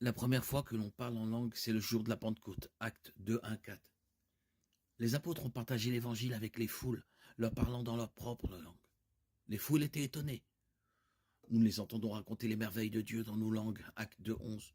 La première fois que l'on parle en langue, c'est le jour de la Pentecôte, Actes 2, 1, 4. Les apôtres ont partagé l'évangile avec les foules, leur parlant dans leur propre langue. Les foules étaient étonnées. Nous les entendons raconter les merveilles de Dieu dans nos langues, Actes 2, 11.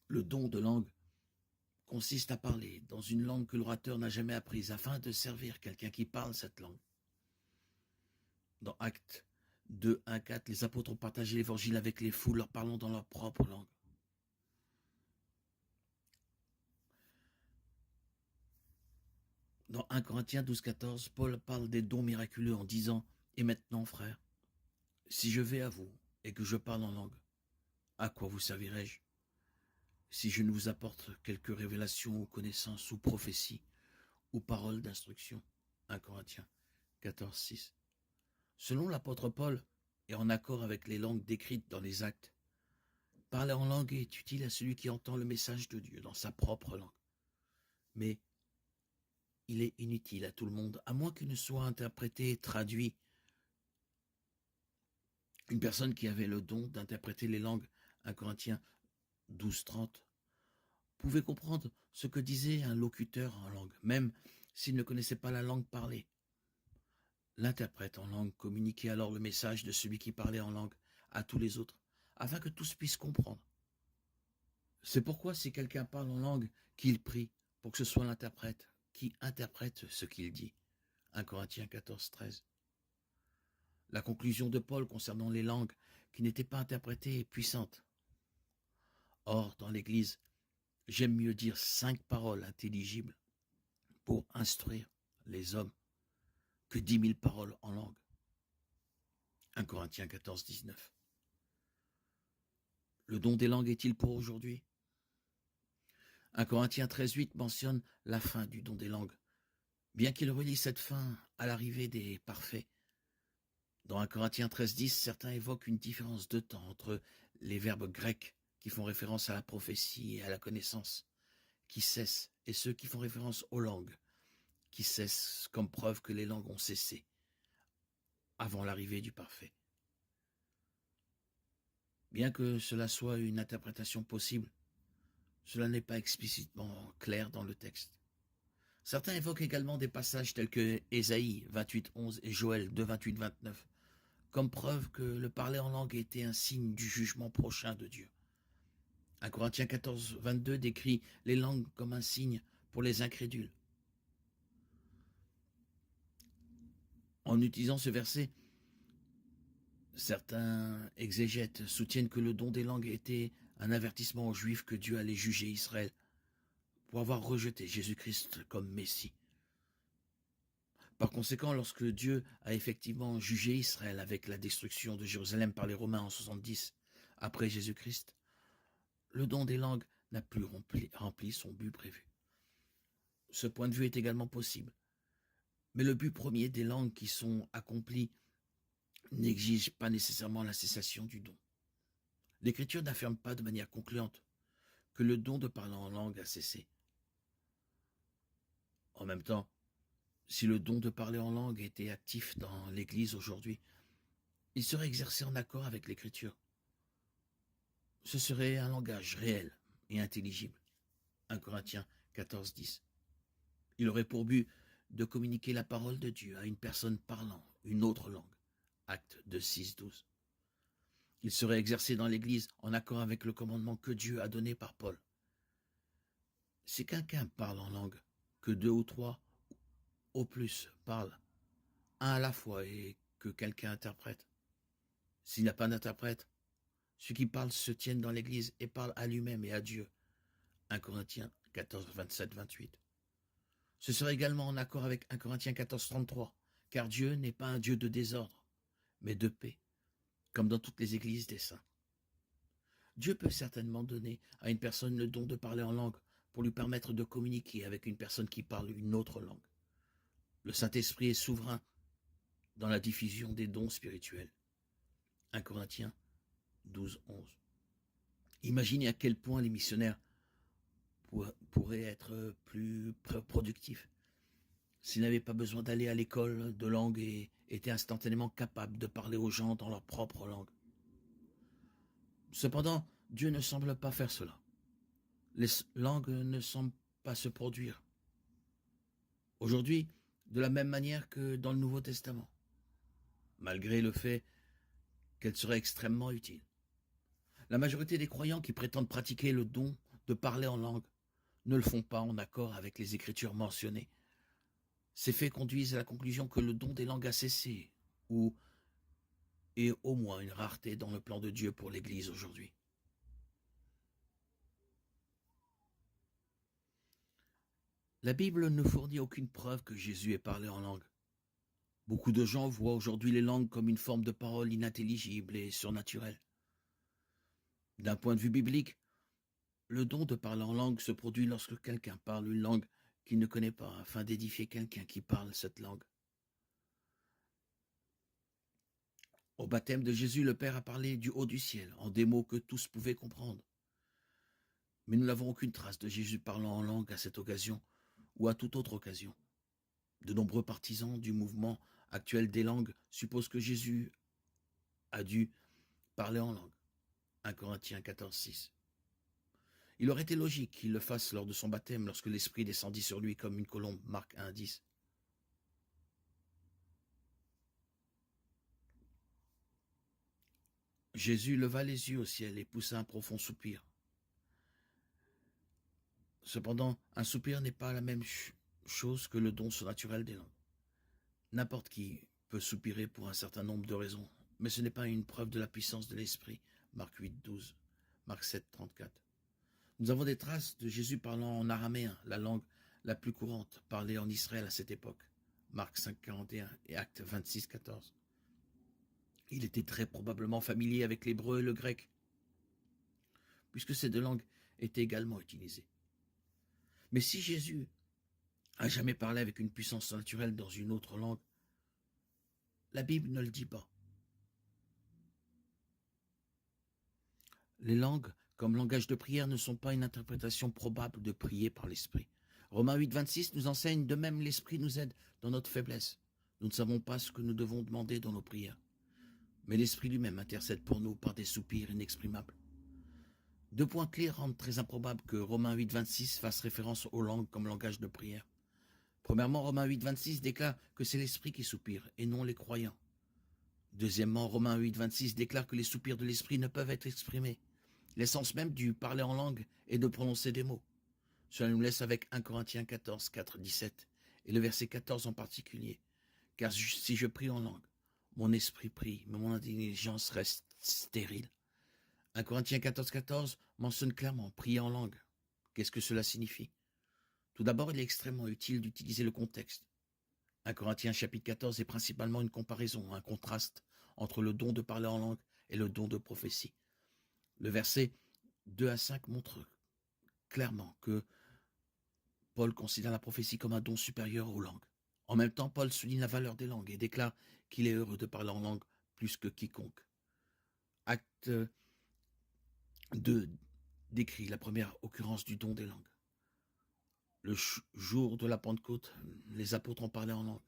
Le don de langue consiste à parler dans une langue que l'orateur n'a jamais apprise afin de servir quelqu'un qui parle cette langue. Dans Actes 2, 1, 4, les apôtres ont partagé l'évangile avec les foules, leur parlant dans leur propre langue. Dans 1 Corinthiens 12, 14, Paul parle des dons miraculeux en disant « Et maintenant, frères, si je vais à vous et que je parle en langue, à quoi vous servirai-je? Si je ne vous apporte quelque révélation ou connaissance ou prophétie ou parole d'instruction. » 1 Corinthiens 14, 6. Selon l'apôtre Paul, et en accord avec les langues décrites dans les actes, parler en langue est utile à celui qui entend le message de Dieu dans sa propre langue. Mais il est inutile à tout le monde, à moins qu'il ne soit interprété et traduit. Une personne qui avait le don d'interpréter les langues, 1 Corinthiens 12, 30, pouvait comprendre ce que disait un locuteur en langue, même s'il ne connaissait pas la langue parlée. L'interprète en langue communiquait alors le message de celui qui parlait en langue à tous les autres, afin que tous puissent comprendre. C'est pourquoi si quelqu'un parle en langue, qu'il prie pour que ce soit l'interprète qui interprète ce qu'il dit. 1 Corinthiens 14, 13. La conclusion de Paul concernant les langues qui n'étaient pas interprétées est puissante. Or, dans l'Église, j'aime mieux dire 5 paroles intelligibles pour instruire les hommes que 10 000 paroles en langue. 1 Corinthiens 14, 19. Le don des langues est-il pour aujourd'hui? 1 Corinthiens 13, 8 mentionne la fin du don des langues, bien qu'il relie cette fin à l'arrivée des parfaits. Dans 1 Corinthiens 13, 10, certains évoquent une différence de temps entre les verbes grecs qui font référence à la prophétie et à la connaissance, qui cessent, et ceux qui font référence aux langues, qui cessent comme preuve que les langues ont cessé avant l'arrivée du parfait. Bien que cela soit une interprétation possible, cela n'est pas explicitement clair dans le texte. Certains évoquent également des passages tels que Ésaïe 28, 11 et Joël 2, 28, 29, comme preuve que le parler en langue était un signe du jugement prochain de Dieu. 1 Corinthiens 14, 22 décrit les langues comme un signe pour les incrédules. En utilisant ce verset, certains exégètes soutiennent que le don des langues était un avertissement aux Juifs que Dieu allait juger Israël pour avoir rejeté Jésus-Christ comme Messie. Par conséquent, lorsque Dieu a effectivement jugé Israël avec la destruction de Jérusalem par les Romains en 70 après Jésus-Christ, le don des langues n'a plus rempli son but prévu. Ce point de vue est également possible. Mais le but premier des langues qui sont accomplies n'exige pas nécessairement la cessation du don. L'Écriture n'affirme pas de manière concluante que le don de parler en langue a cessé. En même temps, si le don de parler en langue était actif dans l'Église aujourd'hui, il serait exercé en accord avec l'Écriture. Ce serait un langage réel et intelligible. 1 Corinthiens 14, 10. Il aurait pour but de communiquer la parole de Dieu à une personne parlant une autre langue. Acte 2, 6, 12. Il serait exercé dans l'Église en accord avec le commandement que Dieu a donné par Paul. Si quelqu'un parle en langue, que 2 ou 3 au plus parlent, un à la fois et que quelqu'un interprète. S'il n'y a pas d'interprète, ceux qui parlent se tiennent dans l'Église et parlent à lui-même et à Dieu. 1 Corinthiens 14, 27, 28. Ce serait également en accord avec 1 Corinthiens 14, 33, car Dieu n'est pas un Dieu de désordre, mais de paix, comme dans toutes les églises des saints. Dieu peut certainement donner à une personne le don de parler en langue pour lui permettre de communiquer avec une personne qui parle une autre langue. Le Saint-Esprit est souverain dans la diffusion des dons spirituels. 1 Corinthiens 12, 11. Imaginez à quel point les missionnaires pourraient être plus productifs s'ils n'avaient pas besoin d'aller à l'école de langue et étaient instantanément capables de parler aux gens dans leur propre langue. Cependant, Dieu ne semble pas faire cela. Les langues ne semblent pas se produire aujourd'hui de la même manière que dans le Nouveau Testament, malgré le fait qu'elles seraient extrêmement utiles. La majorité des croyants qui prétendent pratiquer le don de parler en langue ne le font pas en accord avec les Écritures mentionnées. Ces faits conduisent à la conclusion que le don des langues a cessé, ou est au moins une rareté dans le plan de Dieu pour l'Église aujourd'hui. La Bible ne fournit aucune preuve que Jésus ait parlé en langue. Beaucoup de gens voient aujourd'hui les langues comme une forme de parole inintelligible et surnaturelle. D'un point de vue biblique, le don de parler en langue se produit lorsque quelqu'un parle une langue qu'il ne connaît pas, afin d'édifier quelqu'un qui parle cette langue. Au baptême de Jésus, le Père a parlé du haut du ciel, en des mots que tous pouvaient comprendre. Mais nous n'avons aucune trace de Jésus parlant en langue à cette occasion ou à toute autre occasion. De nombreux partisans du mouvement actuel des langues supposent que Jésus a dû parler en langue. 1 Corinthiens 14, 6. Il aurait été logique qu'il le fasse lors de son baptême lorsque l'Esprit descendit sur lui comme une colombe. Marc 1, 10. Jésus leva les yeux au ciel et poussa un profond soupir. Cependant, un soupir n'est pas la même chose que le don surnaturel des langues. N'importe qui peut soupirer pour un certain nombre de raisons, mais ce n'est pas une preuve de la puissance de l'Esprit. Marc 8, 12, Marc 7, 34. Nous avons des traces de Jésus parlant en araméen, la langue la plus courante parlée en Israël à cette époque. Marc 5, 41 et Actes 26, 14. Il était très probablement familier avec l'hébreu et le grec, puisque ces deux langues étaient également utilisées. Mais si Jésus a jamais parlé avec une puissance naturelle dans une autre langue, la Bible ne le dit pas. Les langues, comme langage de prière, ne sont pas une interprétation probable de prier par l'Esprit. Romains 8, 26 nous enseigne, de même l'Esprit nous aide dans notre faiblesse. Nous ne savons pas ce que nous devons demander dans nos prières, mais l'Esprit lui-même intercède pour nous par des soupirs inexprimables. Deux points clés rendent très improbable que Romains 8, 26 fasse référence aux langues comme langage de prière. Premièrement, Romains 8, 26 déclare que c'est l'Esprit qui soupire et non les croyants. Deuxièmement, Romains 8, 26 déclare que les soupirs de l'Esprit ne peuvent être exprimés. L'essence même du parler en langue est de prononcer des mots. Cela nous laisse avec 1 Corinthiens 14, 4, 17, et le verset 14 en particulier. Car si je prie en langue, mon esprit prie, mais mon intelligence reste stérile. 1 Corinthiens 14, 14 mentionne clairement prier en langue. Qu'est-ce que cela signifie? Tout d'abord, il est extrêmement utile d'utiliser le contexte. 1 Corinthiens chapitre 14 est principalement une comparaison, un contraste entre le don de parler en langue et le don de prophétie. Le verset 2 à 5 montre clairement que Paul considère la prophétie comme un don supérieur aux langues. En même temps, Paul souligne la valeur des langues et déclare qu'il est heureux de parler en langue plus que quiconque. Acte 2 décrit la première occurrence du don des langues. Le jour de la Pentecôte, les apôtres ont parlé en langue.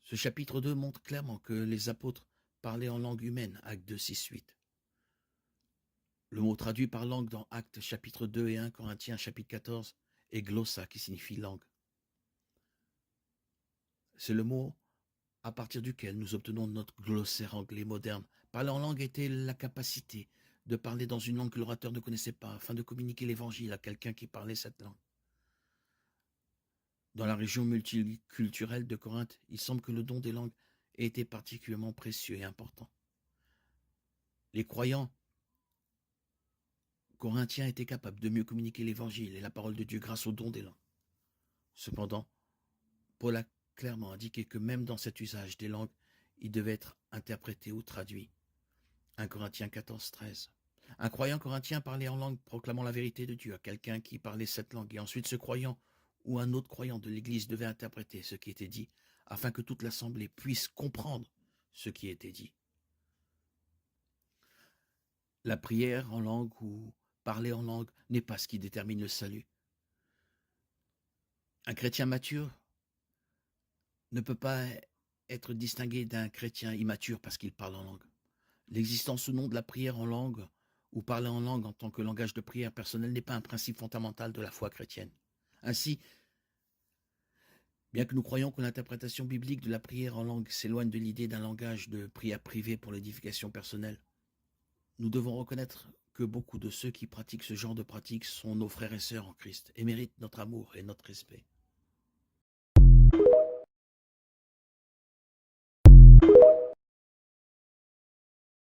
Ce chapitre 2 montre clairement que les apôtres parlaient en langue humaine, Acte 2, 6, 8. Le mot traduit par langue dans Actes chapitre 2 et 1 Corinthiens chapitre 14 est glossa qui signifie langue. C'est le mot à partir duquel nous obtenons notre glossaire anglais moderne. Parler en langue était la capacité de parler dans une langue que l'orateur ne connaissait pas afin de communiquer l'évangile à quelqu'un qui parlait cette langue. Dans la région multiculturelle de Corinthe, il semble que le don des langues ait été particulièrement précieux et important. Les croyants corinthiens étaient capables de mieux communiquer l'évangile et la parole de Dieu grâce au don des langues. Cependant, Paul a clairement indiqué que même dans cet usage des langues, il devait être interprété ou traduit. 1 Corinthiens 14, 13. Un croyant corinthien parlait en langue proclamant la vérité de Dieu à quelqu'un qui parlait cette langue, et ensuite ce croyant ou un autre croyant de l'Église devait interpréter ce qui était dit, afin que toute l'assemblée puisse comprendre ce qui était dit. La prière en langue ou parler en langue n'est pas ce qui détermine le salut. Un chrétien mature ne peut pas être distingué d'un chrétien immature parce qu'il parle en langue. L'existence ou non de la prière en langue ou parler en langue en tant que langage de prière personnel n'est pas un principe fondamental de la foi chrétienne. Ainsi, bien que nous croyons que l'interprétation biblique de la prière en langue s'éloigne de l'idée d'un langage de prière privé pour l'édification personnelle, nous devons reconnaître que beaucoup de ceux qui pratiquent ce genre de pratique sont nos frères et sœurs en Christ et méritent notre amour et notre respect.